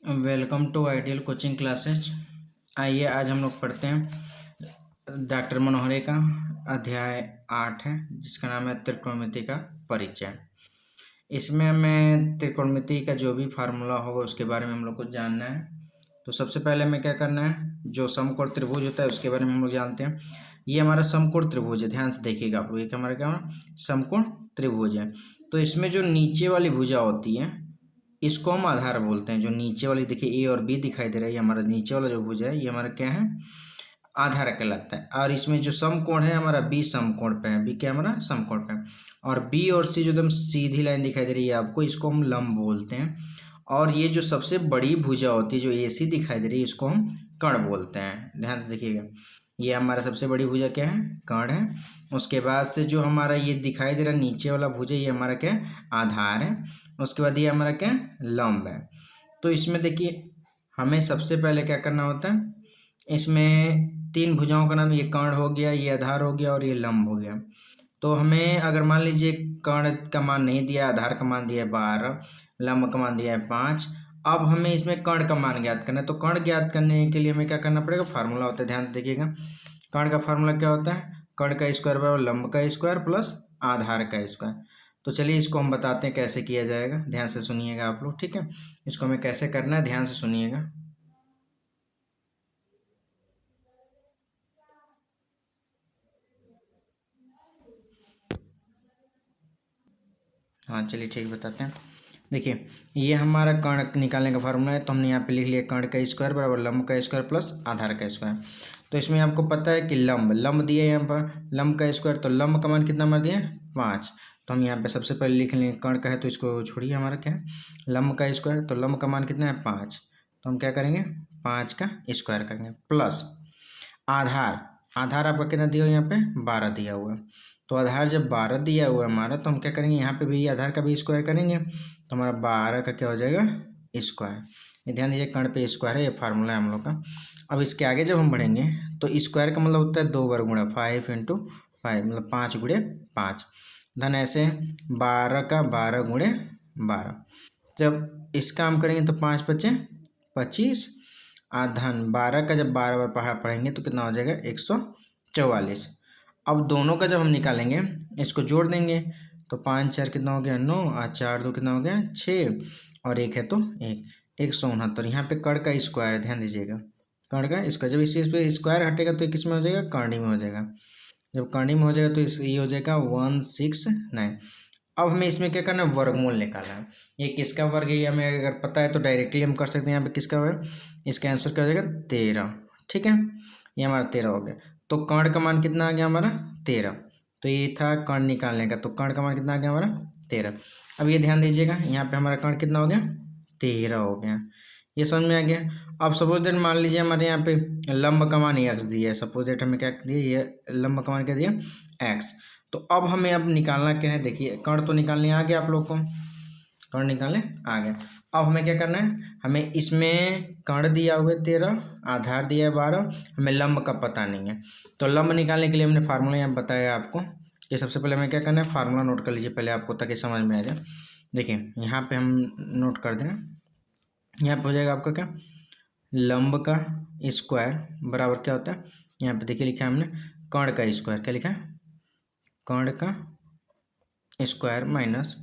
Welcome to ideal coaching classes. आइए आज हम लोग पढ़ते हैं डॉक्टर मनोहरे का अध्याय 8 है, जिसका नाम है त्रिकोणमिति का परिचय। इसमें हमें त्रिकोणमिति का जो भी फार्मूला होगा उसके बारे में हम लोग को जानना है। तो सबसे पहले हमें क्या करना है, जो समकोण त्रिभुज होता है उसके बारे में हम लोग जानते हैं। ये हमारा समकोण त्रिभुज है, ध्यान से देखिएगा आप लोग। ये हमारा क्या समकोण त्रिभुज है। तो इसमें जो नीचे वाली भुजा होती है इसको हम आधार बोलते हैं। जो नीचे वाली देखिए ए और बी दिखाई दे रहा है, ये हमारा नीचे वाला जो भुजा है ये हमारा क्या है, आधार कहलाता है। और इसमें जो समकोण है हमारा बी समकोण पे है, बी क्या हमारा समकोण पे है। और बी और सी जो एकदम सीधी लाइन दिखाई दे रही है आपको, इसको हम लंब बोलते हैं। और ये जो सबसे बड़ी भुजा होती है जो ए सी दिखाई दे रही है, इसको हम कर्ण बोलते हैं। ध्यान से देखिएगा, ये हमारा सबसे बड़ी भुजा क्या है, कर्ण है। उसके बाद से जो हमारा ये दिखाई दे रहा है नीचे वाला भुजा, ये हमारा क्या है, आधार है। उसके बाद ये हमारा क्या है, लंब है। तो इसमें देखिए हमें सबसे पहले क्या करना होता है, इसमें तीन भुजाओं का नाम, ये कर्ण हो गया, ये आधार हो गया और ये लंब हो गया। तो हमें अगर मान लीजिए कर्ण का मान नहीं दिया, आधार का मान दिया है 12, लंब का मान दिया है 5। अब हमें इसमें कर्ण का मान ज्ञात करना है। तो कर्ण ज्ञात करने के लिए हमें क्या करना पड़ेगा, फार्मूला होता है, ध्यान देखिएगा। कर्ण का फार्मूला क्या होता है, कर्ण का स्क्वायर बराबर लंब का स्क्वायर प्लस आधार का स्क्वायर। तो चलिए इसको हम बताते हैं कैसे किया जाएगा, ध्यान से सुनिएगा आप लोग, ठीक है। इसको हमें कैसे करना है, ध्यान से सुनिएगा। हाँ चलिए ठीक बताते हैं। देखिए ये हमारा कर्ण निकालने का फार्मूला है। तो हमने यहाँ पे लिख लिया कर्ण का स्क्वायर बराबर लंब का स्क्वायर प्लस आधार का स्क्वायर। तो इसमें आपको पता है कि लंब दिया है यहाँ पर, लंब का स्क्वायर, तो लंब का मान कितना मार दिया है, 5। तो हम यहाँ पे सबसे पहले लिख लेंगे, कर्ण का है तो इसको छोड़िए, हमारा क्या है लंब का स्क्वायर। तो लंब का मान कितना है, 5। तो हम क्या करेंगे, 5 का स्क्वायर करेंगे प्लस आधार। आधार आपका कितना दिया हुआ है, यहाँ पे 12 दिया हुआ है। तो आधार जब 12 दिया हुआ है हमारा, तो हम क्या करेंगे, यहाँ पे भी आधार का भी स्क्वायर करेंगे। तो हमारा 12 का क्या हो जाएगा, स्क्वायर। ये ध्यान दीजिए, कर्ण पे स्क्वायर है, ये फार्मूला है हम लोग का। अब इसके आगे जब हम बढ़ेंगे तो स्क्वायर का मतलब होता है 2 वर्ग गुणा 5 × 5, मतलब 5 × 5। धन ऐसे 12 का 12 × 12। जब इसका हम करेंगे तो 5 × 5 = 25। धन 12 का जब 12 बार पढ़ेंगे तो कितना हो जाएगा, 144। अब दोनों का जब हम निकालेंगे, इसको जोड़ देंगे तो 5 4 कितना हो गया, 9, और 4 2 कितना हो गया, 6, और 1 है तो 169। यहाँ पे कर्ण का स्क्वायर है, ध्यान दीजिएगा, कर्ण का स्क्वायर। जब इस पे स्क्वायर हटेगा तो किस में हो जाएगा, कर्णी में हो जाएगा। जब कर्णी में हो जाएगा तो ये हो जाएगा 169। अब हमें इसमें क्या करना है, वर्गमूल निकालना है। ये किसका वर्ग है, ये हमें अगर पता है तो डायरेक्टली हम कर सकते हैं। यहाँ पे किसका वर्ग, इसका आंसर क्या हो जाएगा, 13, ठीक है। ये हमारा 13 हो गया। तो कर्ण का मान कितना आ गया हमारा, 13। तो ये था कर्ण निकालने का, तो कर्ण का मान कितना आ गया हमारा, 13। अब ये ध्यान दीजिएगा, यहाँ पे हमारा कर्ण कितना हो गया, 13 हो गया। ये समझ में आ गया। अब सपोज दैट मान लीजिए हमारे यहाँ पे लंब का मान x दिया है। सपोज दैट हमें क्या दिया, ये लंब का मान क्या दिया, x। तो अब हमें अब निकालना क्या है, देखिए कर्ण तो निकालने आ गया आप लोग को, कर्ण निकालने आ गया। अब हमें क्या करना है, हमें इसमें कर्ण दिया हुआ है 13, आधार दिया है 12, हमें लंब का पता नहीं है। तो लंब निकालने के लिए हमने फार्मूला यहाँ बताया आपको। ये सबसे पहले हमें क्या करना है, फार्मूला नोट कर लीजिए पहले आपको, ताकि समझ में आ जाए। देखिए यहाँ पे हम नोट कर दें, यहाँ पे हो जाएगा आपका क्या, लंब का स्क्वायर बराबर क्या होता है, यहाँ पे देखिए लिखा है हमने कर्ण का स्क्वायर, क्या लिखा है, कर्ण का स्क्वायर माइनस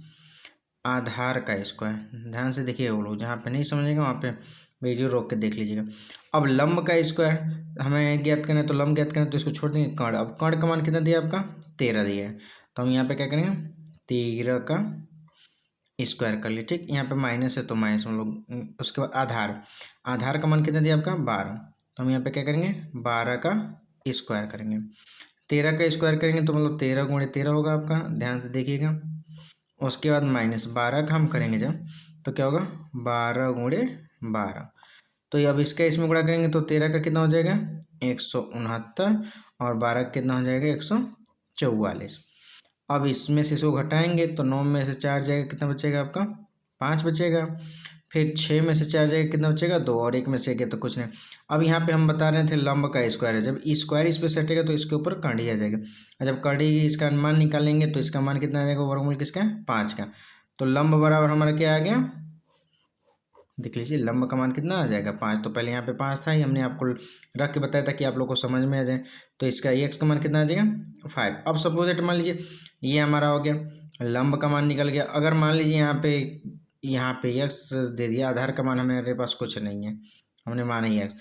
आधार का स्क्वायर। ध्यान से देखिए, वो लोग जहाँ पे नहीं समझेगा वहाँ पे वीडियो रोक के देख लीजिएगा। अब लंब का स्क्वायर हमें ज्ञात करना है, तो लंब ज्ञात करना है तो इसको छोड़ देंगे कर्ण। अब कर्ण का मान कितना दिया आपका, 13 दिया है। तो हम यहाँ पे क्या करेंगे, 13 का स्क्वायर कर लिए, ठीक। यहाँ पे माइनस है तो माइनस हम लोग। उसके बाद आधार, आधार का मान कितना दिया आपका, 12। तो हम यहाँ पे क्या करेंगे, 12 का स्क्वायर करेंगे। 13 का स्क्वायर करेंगे तो मतलब 13 × 13 होगा आपका, ध्यान से देखिएगा। उसके बाद माइनस 12 का हम करेंगे जब, तो क्या होगा, 12 × 12। तो अब इसका इसमें गुणा करेंगे तो 13 का कितना हो जाएगा, 169, और 12 का कितना हो जाएगा, 144। अब इसमें से इसको घटाएंगे तो 9 में से 4 जाएगा, कितना बचेगा आपका, 5 बचेगा। फिर 6 में से 4 जाएगा, कितना बचेगा, 2, और 1 में से गया तो कुछ नहीं। अब यहाँ पे हम बता रहे थे लंब का स्क्वायर है, जब स्क्वायर इस पर सटेगा तो इसके ऊपर कड़ी आ जाएगा। और जब कड़ी इसका मान निकालेंगे तो इसका मान कितना आ जाएगा, वर्गमूल किसका, 5 का। तो लंब बराबर हमारा क्या आ गया, देख लीजिए लंब का मान कितना आ जाएगा 5। तो पहले यहाँ पे 5 था, ये हमने आपको रख के बताया था कि आप लोग को समझ में आ जाए। तो इसका एक्स का मान कितना आ जाएगा 5। अब सपोज मान लीजिए ये हमारा हो गया, लंब का मान निकल गया। अगर मान लीजिए यहाँ पे एक्स दे दिया, आधार का मान हमारे पास कुछ नहीं है, हमने माना ही एक्स।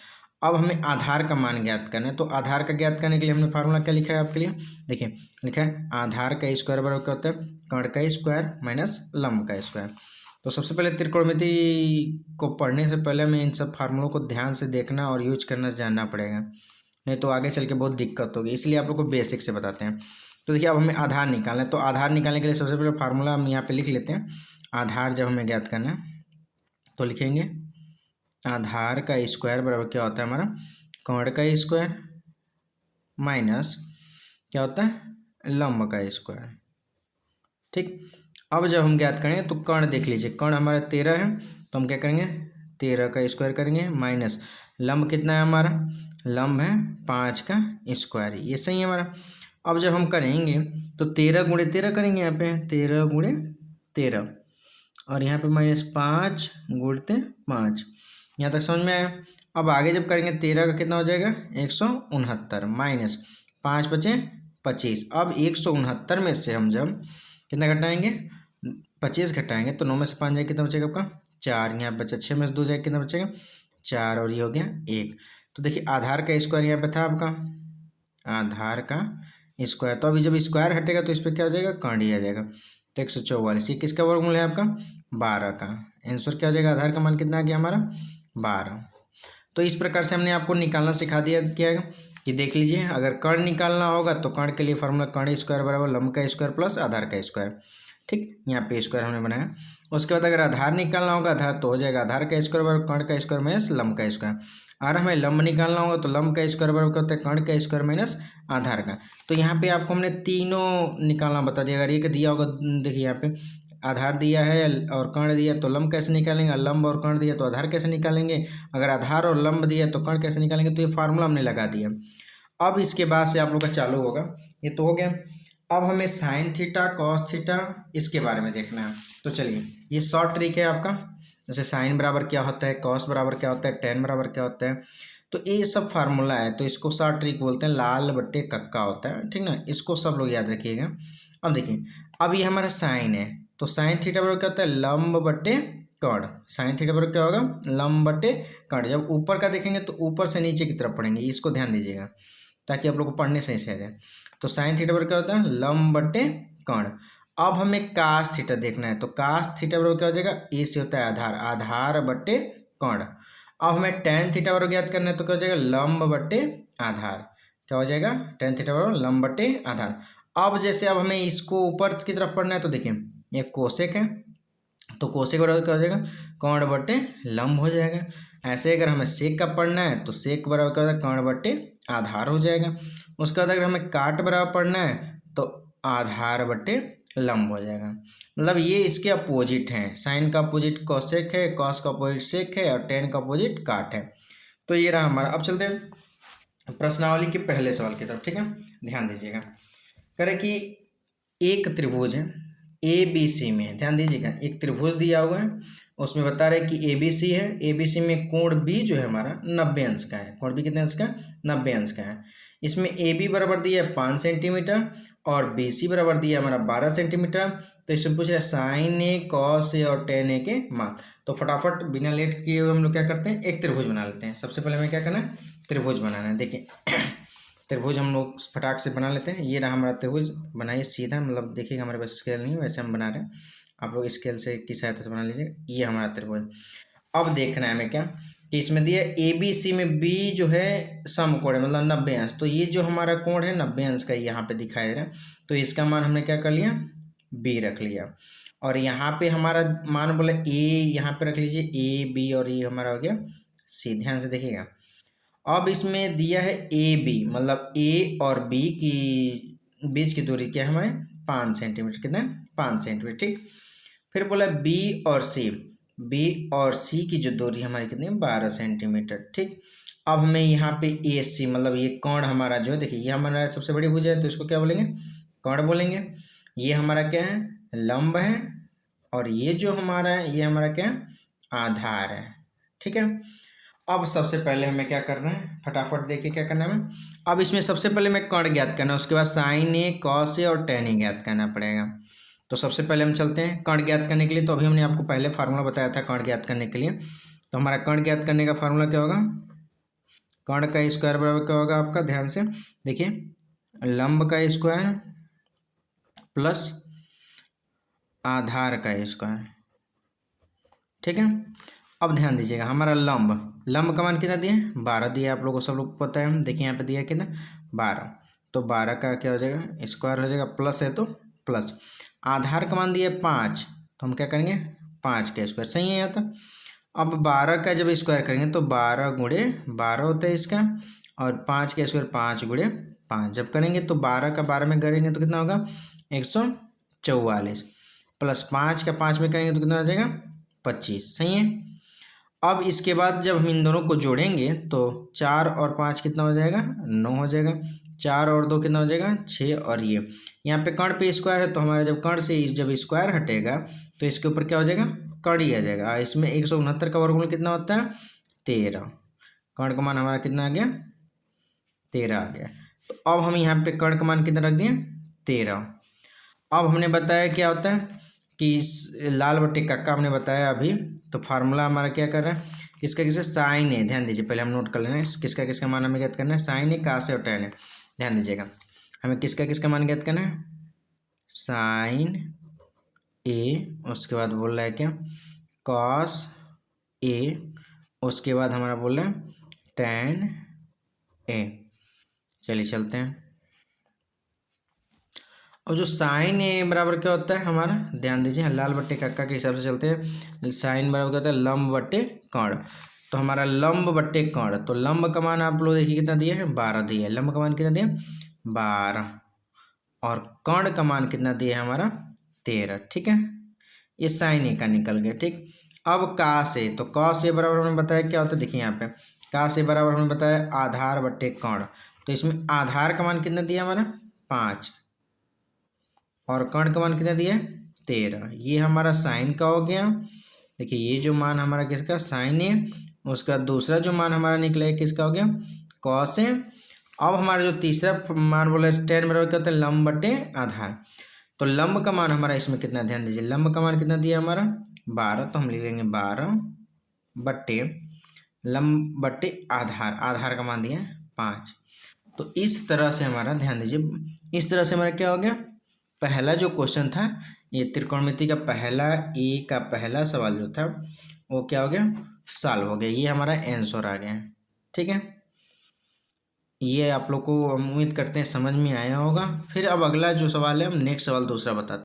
अब हमें आधार का मान ज्ञात करना है। तो आधार का ज्ञात करने के लिए हमने फार्मूला क्या लिखा है आपके लिए, देखिए लिखा है आधार का स्क्वायर बराबर क्या होता है, कर्ण का स्क्वायर माइनस लंब का स्क्वायर। तो सबसे पहले त्रिकोणमिति को पढ़ने से पहले हमें इन सब फार्मूलों को ध्यान से देखना और यूज करना जानना पड़ेगा, नहीं तो आगे चल के बहुत दिक्कत होगी। इसलिए आप लोग को बेसिक से बताते हैं। तो देखिए अब हमें आधार निकालना है। तो आधार निकालने के लिए सबसे पहले फार्मूला हम यहाँ पे लिख लेते हैं। आधार जब हमें ज्ञात करना है तो लिखेंगे आधार का स्क्वायर बराबर क्या होता है हमारा, कर्ण का स्क्वायर माइनस क्या होता है, लंब का स्क्वायर। ठीक, अब जब हम ज्ञात करेंगे तो कर्ण देख लीजिए, कर्ण हमारा 13 है, तो हम क्या करेंगे 13 का स्क्वायर करेंगे माइनस लंब कितना है हमारा, लंब है 5 का स्क्वायर, ये सही है हमारा। अब जब हम करेंगे तो 13 गुणे 13 करेंगे, यहाँ पे 13 गुणे 13 और यहाँ पे माइनस 5 गुणते 5। यहाँ तक समझ में आया। अब आगे जब करेंगे 13 का कितना हो जाएगा 169 माइनस 5 बचे 25। अब 169 में से हम जब कितना घटाएंगे 25 घटाएंगे तो 9 में से 5 जाएगा, कितना बचेगा आपका 4। यहाँ बचा 6 में से 2 जाएगा, कितना बचेगा 4 और ये हो गया 1। तो देखिए आधार का स्क्वायर यहाँ पे था आपका, आधार का स्क्वायर। तो अभी जब स्क्वायर हटेगा तो इस पर क्या हो जाएगा कर्ण ही आ जाएगा। तो 144, ये किसका वर्गमूल है आपका 12 का। आंसर क्या हो जाएगा, आधार का मान कितना आ गया हमारा 12। तो इस प्रकार से हमने आपको निकालना सिखा दिया क्या कि देख लीजिए अगर कर्ण निकालना होगा तो कर्ण के लिए फॉर्मूला कर्ण स्क्वायर बराबर लंब का स्क्वायर प्लस आधार का स्क्वायर। ठीक, यहाँ पे स्क्वायर हमने बनाया। उसके बाद अगर आधार निकालना होगा आधार तो हो जाएगा आधार का स्क्वायर बराबर कर्ण का स्क्वायर माइनस लंब का स्क्वायर। और हमें लंब निकालना होगा तो लंब का स्क्वायर बराबर क्या होता है कर्ण का स्क्वायर माइनस आधार का। तो यहाँ पे आपको हमने तीनों निकालना बता दिया। अगर एक दिया होगा, देखिए यहाँ पे आधार दिया है और कर्ण दिया तो लंब कैसे निकालेंगे, लंब और कर्ण दिया तो आधार कैसे निकालेंगे, अगर आधार और लंब दिया तो कर्ण कैसे निकालेंगे। तो ये फार्मूला हमने लगा दिया। अब इसके बाद से आप लोग का चालू होगा, ये तो हो गया। अब हमें साइन थीटा कॉस थीटा इसके बारे में देखना है। तो चलिए ये शॉर्ट ट्रिक है आपका, जैसे साइन बराबर क्या होता है, कॉस बराबर क्या होता है, टेन बराबर क्या होता है। तो ये सब फार्मूला है, तो इसको शॉर्ट ट्रिक बोलते हैं, लाल बट्टे कक्का होता है, ठीक ना। इसको सब लोग याद रखिएगा। अब देखिए अब ये हमारा साइन है, तो साइन थीटा बराबर क्या होता है लंब बट्टे कर्ण। साइन थीटा बराबर क्या होगा लंब बट्टे कर्ण। जब ऊपर का देखेंगे तो ऊपर से नीचे की तरफ पढ़ेंगे, इसको ध्यान दीजिएगा ताकि आप लोग को पढ़ने सही से आ जाए। तो साइन थीटा बराबर क्या होता है लंब बट्टे कर्ण। अब हमें कास थीटा देखना है, तो कास थीटा बराबर क्या हो जाएगा ए से होता है आधार, आधार बट्टे कर्ण। अब हमें टेन थीटा बराबर ज्ञात करना है, तो क्या हो जाएगा लंब बट्टे आधार। क्या हो जाएगा टेन थीटा बराबर लंब बट्टे आधार। अब जैसे अब हमें इसको ऊपर की तरफ पढ़ना है, तो देखिए ये कोसेक है, तो कोसेक बराबर क्या हो जाएगा कर्ण बट्टे लंब हो जाएगा। ऐसे अगर हमें सेक का पढ़ना है तो सेक बराबर क्या होता है कर्ण बट्टे आधार हो जाएगा। उसके बाद अगर हमें काट बराबर पढ़ना है तो आधार बट्टे लंब हो जाएगा। मतलब ये इसके अपोजिट हैं, साइन का अपोजिट कोसेक है, कॉस का अपोजिट सेक है और टेन का अपोजिट काट है। तो ये रहा हमारा। अब चलते हैं प्रश्नावली के पहले सवाल की तरफ, ठीक है, ध्यान दीजिएगा। करें कि एक त्रिभुज है ए बी सी में, ध्यान दीजिएगा एक त्रिभुज दिया हुआ है, उसमें बता रहे कि ए बी सी है, ए बी सी में कोण बी जो है हमारा 90 अंश का है। कोण बी कितने अंश का 90 अंश का है। इसमें ए बी बराबर दिया है 5 सेंटीमीटर और बी सी बराबर दिया है हमारा 12 सेंटीमीटर। तो इसमें पूछ रहा है साइन ए कॉस ए और टेन ए के मान। तो फटाफट बिना लेट किए हुए हम लोग क्या करते हैं एक त्रिभुज बना लेते हैं। सबसे पहले हमें क्या करना है त्रिभुज बनाना है। देखिए त्रिभुज हम लोग फटाक से बना लेते हैं। ये रहा हमारा त्रिभुज, बनाइए सीधा, मतलब देखिएगा हमारे पास स्केल नहीं है वैसे हम बना रहे हैं, आप लोग स्केल से की सहायता से बना लीजिए। ये हमारा त्रिभुज। अब देखना है हमें क्या कि इसमें दिया ए बी सी में बी जो है समकोण है, मतलब 90 अंश। तो ये जो हमारा कोण है 90 अंश का यहाँ पे दिखाई दे रहा है, तो इसका मान हमने क्या कर लिया बी रख लिया। और यहाँ पे हमारा मान बोले ए, यहाँ पे रख लीजिए ए बी और ये हमारा हो गया सी। ध्यान से देखिएगा। अब इसमें दिया है ए बी, मतलब ए और बी की बीच की दूरी क्या है हमारे 5 सेंटीमीटर, कितना 5 सेंटीमीटर, ठीक। फिर बोला बी और सी, बी और सी की जो दूरी हमारी कितनी 12 सेंटीमीटर, ठीक। अब हमें यहाँ पे ए सी, मतलब ये कोण हमारा जो है, देखिए ये हमारा सबसे बड़ी भुजा है तो इसको क्या बोलेंगे कोण बोलेंगे। ये हमारा क्या है लंब है और ये जो हमारा है ये हमारा क्या है आधार है। ठीक है, अब सबसे पहले हमें क्या करना है, फटाफट देखिए क्या करना है हमें। अब इसमें सबसे पहले हमें कर्ण ज्ञात करना है, उसके बाद साइन ए, कॉस ए और टेन ए ज्ञात करना पड़ेगा। तो सबसे पहले हम चलते हैं कर्ण ज्ञात करने के लिए। तो अभी हमने आपको पहले फार्मूला बताया था कर्ण ज्ञात करने के लिए। तो हमारा कर्ण ज्ञात करने का फार्मूला क्या होगा, कर्ण का स्क्वायर बराबर क्या होगा आपका, ध्यान से देखिए, लंब का स्क्वायर प्लस आधार का स्क्वायर। ठीक है, अब ध्यान दीजिएगा, हमारा लंब का मान कितना दिया है, 12 दिया, आप लोगों को सब लोग को पता है। देखिए यहाँ पे दिया है कितना, 12। तो 12 का क्या हो जाएगा, स्क्वायर हो जाएगा, प्लस है तो प्लस। आधार का मान दिया है 5, तो हम क्या करेंगे, 5 का स्क्वायर, सही है यहाँ। तो अब 12 का जब स्क्वायर करेंगे तो 12 गुणे 12 होता है इसका, और 5 का स्क्वायर 5 गुणे 5 जब करेंगे तो 12 का 12 में करेंगे तो कितना होगा, 144, प्लस 5 का 5 में करेंगे तो कितना हो जाएगा, 25। सही है। अब इसके बाद जब हम इन दोनों को जोड़ेंगे तो 4 और 5 कितना हो जाएगा, 9 हो जाएगा। 4 और 2 कितना हो जाएगा, 6। और ये यहाँ पे कर्ण पे स्क्वायर है, तो हमारा जब कर्ण से जब स्क्वायर हटेगा तो इसके ऊपर क्या हो जाएगा, कर्ण ही आ जाएगा। इसमें 169 का वर्गमूल कितना होता है, 13। कर्ण का मान हमारा कितना आ गया, 13 आ गया। तो अब हम यहाँ पे कर्ण का मान कितना रख दिए, 13। अब हमने बताया क्या होता है कि लाल बट्टे कक्का हमने बताया अभी। तो फार्मूला हमारा क्या कर रहा है, किसका किसका, साइन है। ध्यान दीजिए, पहले हम नोट कर लेना है किसका किसका मान हमें ज्ञात करना है, साइन है, कास है और टेन है। ध्यान दीजिएगा, हमें किसका किसका मान ज्ञात करना है, साइन ए, उसके बाद बोल रहा है क्या, कॉस ए, उसके बाद हमारा बोल रहा है टेन ए। चलिए चलते हैं। और जो साइन ए बराबर क्या होता है हमारा, ध्यान दीजिए, लाल बट्टे कक्का के हिसाब से चलते हैं। साइन बराबर क्या होता है, लंब बट्टे कर्ण। तो हमारा लंब बट्टे कर्ण, तो लंब का मान आप लोग देखिए कितना दिया है, 12 दिया है। लंब का मान कितना दिया, 12। और कर्ण का मान कितना दिया है हमारा, 13। ठीक है, ये साइन ए का निकल गया। ठीक, अब कास ए, तो कॉस ए बराबर हमने बताया क्या होता है, देखिए यहाँ पे कास ए बराबर हमने बताया आधार बट्टे कर्ण। तो इसमें आधार का मान कितना दिया हमारा, 5, और कर्ण का मान कितना दिया है, 13। ये हमारा साइन का हो गया। देखिए ये जो मान हमारा किसका, साइन है। उसका दूसरा जो मान हमारा निकला है किसका हो गया, कॉस है। अब हमारा जो तीसरा मान बोला टेन बराबर क्या होता है, लंब बटे आधार। तो लंब का मान हमारा इसमें कितना, ध्यान दीजिए, लंब का मान कितना दिया हमारा, 12। तो हम लिख लेंगे 12 बट्टे लंब बट्टे आधार, आधार का मान दिया है 5। तो इस तरह से हमारा, ध्यान दीजिए, इस तरह से हमारा क्या हो गया, पहला जो क्वेश्चन था, ये त्रिकोणमिति का पहला ए का पहला सवाल जो था वो क्या हो गया, सॉल्व हो गया। ये हमारा आंसर आ गया। ठीक है, ये आप लोग को हम उम्मीद करते हैं समझ में आया होगा। फिर अब अगला जो सवाल है, हम नेक्स्ट सवाल दूसरा बताते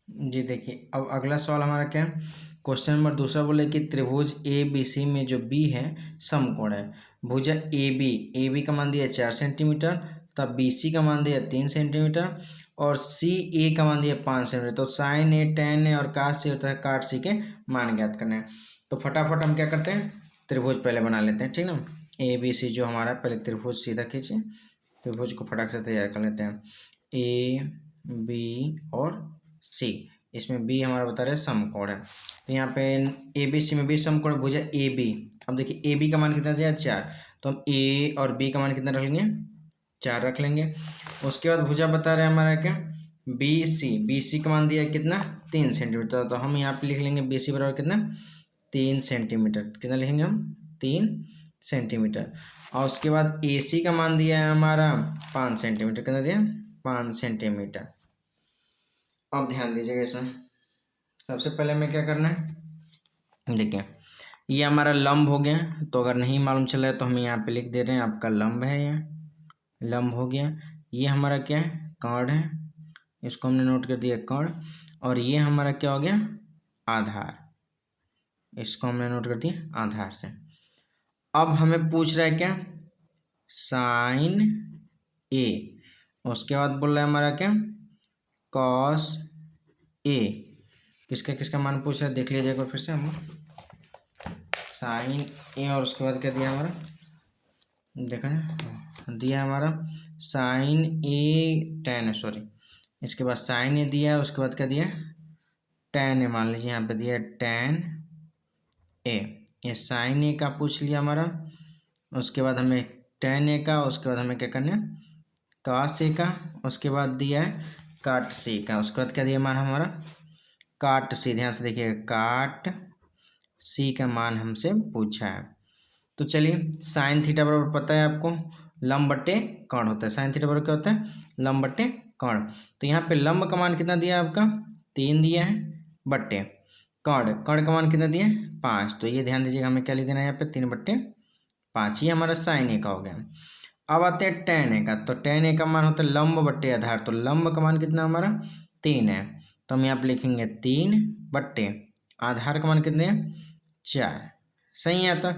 हैं। जी देखिए, अब अगला सवाल हमारा क्या है, क्वेश्चन नंबर दूसरा बोले कि त्रिभुज ए बी सी में जो बी है समकोण है। भुजा ए बी का मान दिया 4 सेंटीमीटर, तब बी सी का मान दिया 3 सेंटीमीटर, और सी ए का मान दिया 5 सेंटीमीटर। तो साइन ए, टेन ए और कास सी होता है, काट सी के मान ज्ञात करना है। तो फटाफट हम क्या करते हैं, त्रिभुज पहले बना लेते हैं। ठीक ना, ए बी सी जो हमारा, पहले त्रिभुज सीधा खींचे, त्रिभुज को फटाक से तैयार कर लेते हैं। ए बी और सी, इसमें बी हमारा बता रहे समकोण है। तो यहाँ पे ए बी सी में भी समकोण भुजा ए बी। अब देखिए ए बी का मान कितना दिया, 4। तो हम ए और बी का मान कितना रख लेंगे, 4 रख लेंगे। उसके बाद भुजा बता रहे हैं हमारा क्या, बी सी का मान दिया कितना, 3 सेंटीमीटर। तो हम यहाँ पे लिख लेंगे बी सी बराबर कितना, 3 सेंटीमीटर। कितना लिखेंगे हम, 3 सेंटीमीटर। और उसके बाद ए सी का मान दिया है हमारा 5 सेंटीमीटर। कितना दिया, 5 सेंटीमीटर। अब ध्यान दीजिएगा इसमें, सबसे पहले हमें क्या करना है, देखिए ये हमारा लंब हो गया। तो अगर नहीं मालूम चला है तो हम यहाँ पे लिख दे रहे हैं, आपका लंब है, ये लंब हो गया। ये हमारा क्या है, कर्ण है, इसको हमने नोट कर दिया कर्ण। और ये हमारा क्या हो गया, आधार, इसको हमने नोट कर दिया आधार से। अब हमें पूछ रहा है क्या, साइन ए, उसके बाद बोल रहा है हमारा क्या, कॉस ए। किसका किसका मान पूछ रहा है, देख लीजिए एक बार फिर से हम, साइन ए और उसके बाद क्या दिया हमारा, देखा दिया हमारा साइन ए टेन, सॉरी, इसके बाद साइन ए दिया है, उसके बाद क्या दिया tan ए मान लीजिए, यहाँ पे दिया है tan ए, ये sin ए का पूछ लिया हमारा। उसके बाद हमें tan ए का, उसके बाद हमें क्या करना है cos ए का, उसके बाद दिया है cot c का, उसके बाद क्या दिया मान हमारा cot c। ध्यान से देखिएगा cot c का मान हमसे पूछा है। तो चलिए साइन थीटा बराबर पता है आपको लंब बट्टे कर्ण होता है। साइन थीटा बराबर क्या होता है लंब बट्टे कर्ण। तो यहाँ पे लंब का मान कितना दिया है आपका 3 दिया है, बट्टे कर्ण का मान कितना दिया है 5। तो ये ध्यान दीजिएगा हमें क्या लिख देना है यहाँ पे 3/5। ये हमारा साइन ए का हो गया। अब आते हैं टेन ए का। तो टेन ए का मान होता है लंब बट्टे आधार। तो लंब का मान कितना हमारा 3 है, तो हम यहाँ पे लिखेंगे 3 बट्टे आधार का मान कितने 4। सही है। तो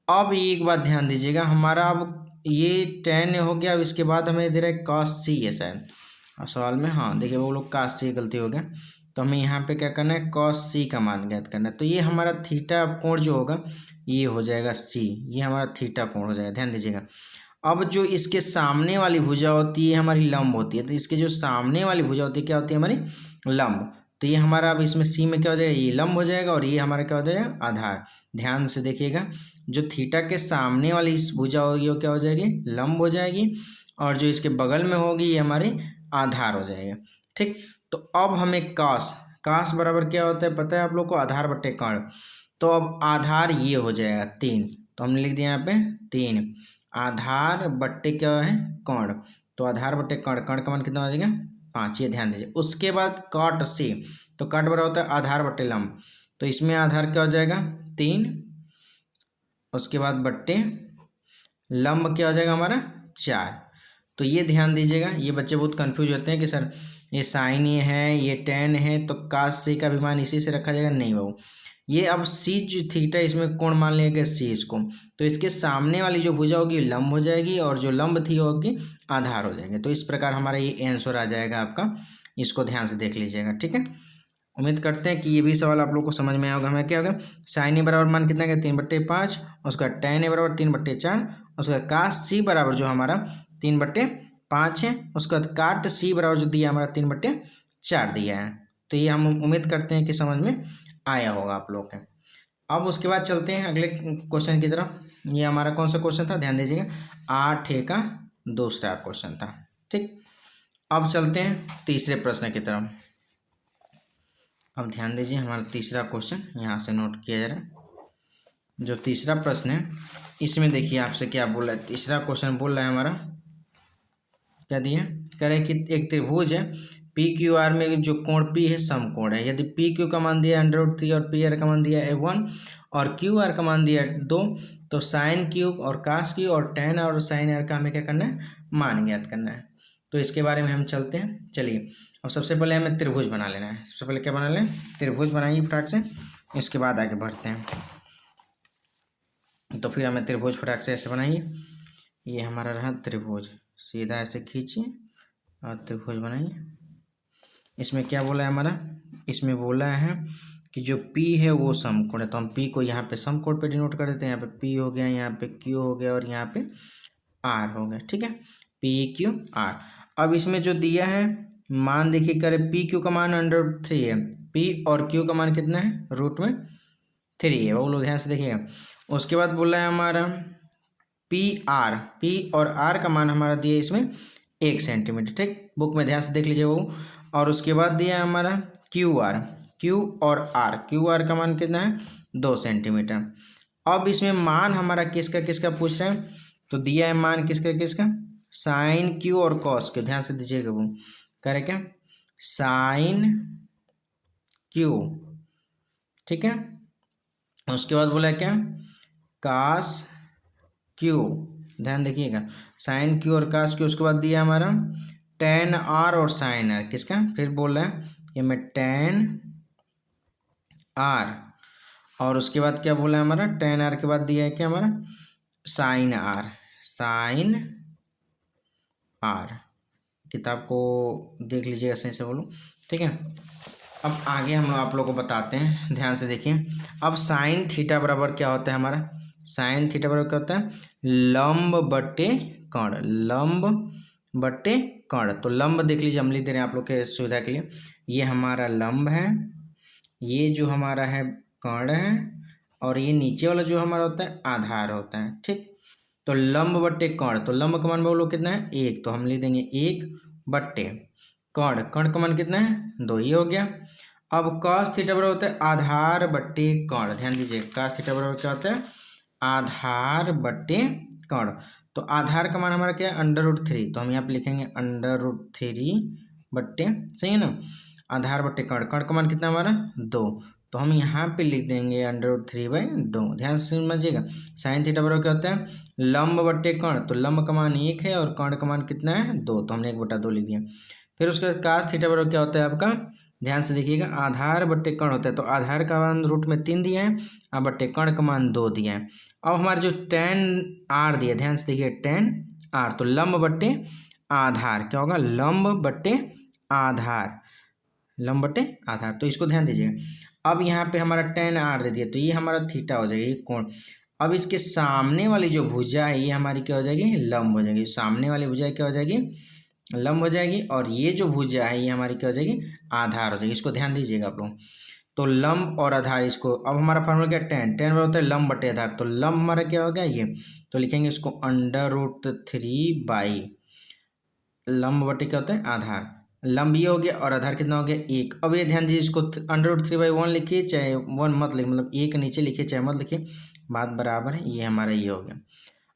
अब एक बात ध्यान दीजिएगा हमारा, अब ये टेन हो गया। अब इसके बाद हमें दे रहा है cos c है शायद अब सवाल में। हाँ देखिए वो लोग cos c गलती हो गया। तो हमें यहाँ पे क्या करना है cos c का मान ज्ञात करना है। तो ये हमारा थीटा कोण जो होगा ये हो जाएगा c, ये हमारा थीटा कोण हो जाएगा। ध्यान दीजिएगा। अब जो इसके सामने वाली भुजा होती है हमारी लंब होती है। तो इसके जो सामने वाली भुजा होती है क्या होती है हमारी लंब। तो ये हमारा अब इसमें सी में क्या हो जाएगा ये लंब हो जाएगा और ये हमारा क्या हो जाएगा आधार। ध्यान से देखिएगा जो थीटा के सामने वाली इस भुजा होगी वो क्या हो जाएगी लंब हो जाएगी, और जो इसके बगल में होगी ये हमारी आधार हो जाएगा। ठीक। तो अब हमें कास बराबर क्या होता है पता है आप लोग को आधार बट्टे कर्ण। तो अब आधार ये हो जाएगा 3। तो हमने लिख दिया यहाँ पे 3 आधार बट्टे क्या है कर्ण। तो आधार बट्टे कर्ण, कर्ण का मान कितना हो जाएगा 5। ये ध्यान दीजिए। उसके बाद cot c। तो cot बराबर होता है आधार बट्टे लंब। तो इसमें आधार क्या हो जाएगा 3, उसके बाद बट्टे लंब क्या हो जाएगा हमारा 4। तो ये ध्यान दीजिएगा। ये बच्चे बहुत कंफ्यूज होते हैं कि सर ये साइन ये है ये टेन है तो cos c का भी मान इसी से रखा जाएगा। नहीं बाबू, ये अब c जो थीटा इसमें कोण मान लिया c इसको। तो इसके सामने वाली जो भुजा होगी लंब हो जाएगी और जो लंब थी होगी आधार हो जाएंगे। तो इस प्रकार हमारा ये आंसर आ जाएगा आपका। इसको ध्यान से देख लीजिएगा। ठीक है। उम्मीद करते हैं कि ये भी सवाल आप लोग को समझ में आया होगा। हमें क्या होगा साइन ए बराबर मान कितना है 3/5, उसका टेन ए बराबर 3/4, उसका cos c बराबर जो हमारा 3/5 है, उसके बाद काट c बराबर जो दिया हमारा 3/4 दिया है। तो ये हम उम्मीद करते हैं कि समझ में आया होगा आप लोग के। अब उसके बाद चलते हैं अगले क्वेश्चन की तरफ। ये हमारा कौन सा क्वेश्चन था ध्यान दीजिएगा 8 का दूसरा क्वेश्चन था। ठीक। अब चलते हैं तीसरे प्रश्न की तरफ। अब ध्यान दीजिए हमारा तीसरा क्वेश्चन यहाँ से नोट किया जा रहा है। जो तीसरा प्रश्न है इसमें देखिए आपसे क्या बोल रहा है। तीसरा क्वेश्चन बोल रहा है हमारा क्या दिया कह रहे हैं कि एक त्रिभुज है पी क्यू आर में जो कोण पी है समकोण है। यदि पी क्यू का मान दिया √3 और पी आर का मान दिया है 1 और क्यू आर का मान दिया है 2, तो साइन क्यूब और कास क्यू और टेन और साइन आर का हमें क्या करना है मान ज्ञात करना है। तो इसके बारे में हम चलते हैं। चलिए अब सबसे पहले हमें त्रिभुज बना लेना है। सबसे पहले क्या बना लें त्रिभुज बनाइए फटाक से, इसके बाद आगे बढ़ते हैं। तो फिर हमें त्रिभुज फटाक से ऐसे बनाइए। ये हमारा रहा त्रिभुज, सीधा ऐसे खींचिए और त्रिभुज बनाइए। इसमें क्या बोला है हमारा, इसमें बोला है कि जो P है वो समकोण है। तो हम P को यहाँ पे समकोण पे डिनोट कर देते हैं। यहाँ पे P हो गया, यहाँ पे Q हो गया और यहाँ पे R हो गया। ठीक है PQR। अब इसमें जो दिया है मान देखिए करे PQ का मान √3 है, P और Q का मान कितना है √3 है। वो लोग ध्यान से देखिएगा। उसके बाद बोला है हमारा PR, P और R का मान हमारा दिया है इसमें 1 सेंटीमीटर। ठीक, बुक में ध्यान से देख लीजिए वो। और उसके बाद दिया है हमारा QR, Q और R, QR का मान कितना है 2 सेंटीमीटर। अब इसमें मान हमारा किसका किसका पूछ रहे हैं। तो दिया है मान किसका किसका साइन Q और कॉस Q। ध्यान से दीजिएगा वो करे क्या साइन Q। ठीक है। उसके बाद बोला क्या कास Q। ध्यान देखिएगा साइन Q और कास Q। उसके बाद दिया हमारा टेन R और साइन R किसका, फिर बोल रहा है ये में टेन R। और उसके बाद क्या बोला है हमारा टेन R के बाद दिया है क्या हमारा साइन R, साइन R। किताब को देख लीजिएगा सही से बोलो। ठीक है। अब आगे हम आप लोगों को बताते हैं, ध्यान से देखिए। अब साइन थीटा बराबर क्या होता है हमारा, साइन थीटा बराबर क्या होता है लंब बट्टे कर्ण, लंब बट्टे कर्ण। तो लंब देख लीजिए हम लिख दे रहे हैं आप लोग के सुविधा के लिए। ये हमारा लंब है ये जो हमारा है कर्ण है और ये नीचे वाला जो हमारा होता है आधार होता है। ठीक, तो लंब बट्टे कर्ण, तो लंब का मान बोलो कितना है 1, तो हम लिख देंगे 1 बट्टे कर्ण, कर्ण का मान कितना है 2, ये हो गया। अब cos थीटा बराबर होता है आधार बट्टे कर्ण, ध्यान दीजिए cos थीटा बराबर क्या होता है आधार बट्टे कर्ण। तो आधार का मान हमारा क्या है √3, तो हम यहाँ पे लिखेंगे √3 बट्टे, सही है ना, आधार बट्टे कर्ण, कर्ण का मान कितना हमारा 2, तो हम यहाँ पे लिख देंगे √3/2। ध्यान से समझिएगा, साइन थीटा बराबर क्या होता है लंब बट्टे कर्ण, तो लंब का मान 1 है और कर्ण का मान कितना है 2, तो हमने 1/2 लिख दिया। फिर उसके बाद cos थीटा बराबर क्या होता है आपका, ध्यान से देखिएगा आधार बट्टे कर्ण होता है, तो आधार का मान रूट में 3 दिया है और बट्टे कर्ण का मान 2 दिया है। अब हमारे जो tan r दिया, ध्यान से देखिए tan r, तो लंब बट्टे आधार क्या होगा लंब बट्टे आधार, लंब बट्टे आधार, तो इसको ध्यान दीजिए। अब यहाँ पे हमारा tan r दे दिया, तो ये हमारा थीटा हो जाएगा, ये कोण। अब इसके सामने वाली जो भुजा है ये हमारी क्या हो जाएगी लंब हो जाएगी, सामने वाली भुजा क्या हो जाएगी लंब हो जाएगी, और ये जो भुजा है ये हमारी क्या हो जाएगी आधार हो जाएगी। इसको ध्यान दीजिएगा आप लोग, तो लंब और आधार, इसको अब हमारा फार्मूला क्या tan बराबर होता है लंब बटे आधार, तो लंब हमारा क्या हो गया ये, तो लिखेंगे इसको √3 लंब बटे क्या होता है आधार, लंब ये हो गया और आधार कितना हो गया 1। अब ये ध्यान दीजिए इसको √3/1 लिखिए चाहे 1 मत लिखिए, मतलब 1 नीचे लिखिए चाहे मत लिखिए, बात बराबर है, ये हमारा ये हो गया।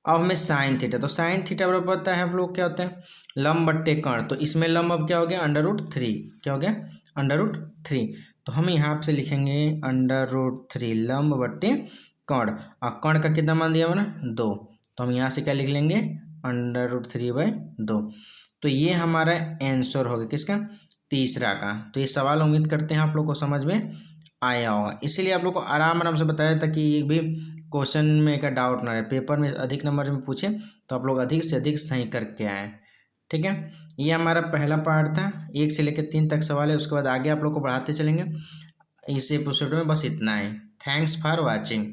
अब हमें साइन थीटा, तो साइन थीटा बराबर पता है हम लोग क्या होता है लंब बट्टे कर्ण, तो इसमें लंब अब क्या हो गया √3, क्या हो गया √3, तो हम यहाँ से लिखेंगे √3 लंब बट्टे कर्ण, और कर्ण का कितना मान दिया हमारा 2, तो हम यहाँ से क्या लिख लेंगे √3/2। तो ये हमारा आंसर हो गया किसका तीसरा का। तो ये सवाल उम्मीद करते हैं आप लोग को समझ में आया होगा, इसीलिए आप लोग को आराम आराम से बताया था कि एक भी क्वेश्चन में का डाउट ना रहे, पेपर में अधिक नंबर में पूछे तो आप लोग अधिक से अधिक सही करके आए। ठीक है, ये हमारा पहला पार्ट था, 1 से लेकर 3 तक सवाल है, उसके बाद आगे आप लोग को बढ़ाते चलेंगे। इस एपिसोड में बस इतना है। Thanks for watching.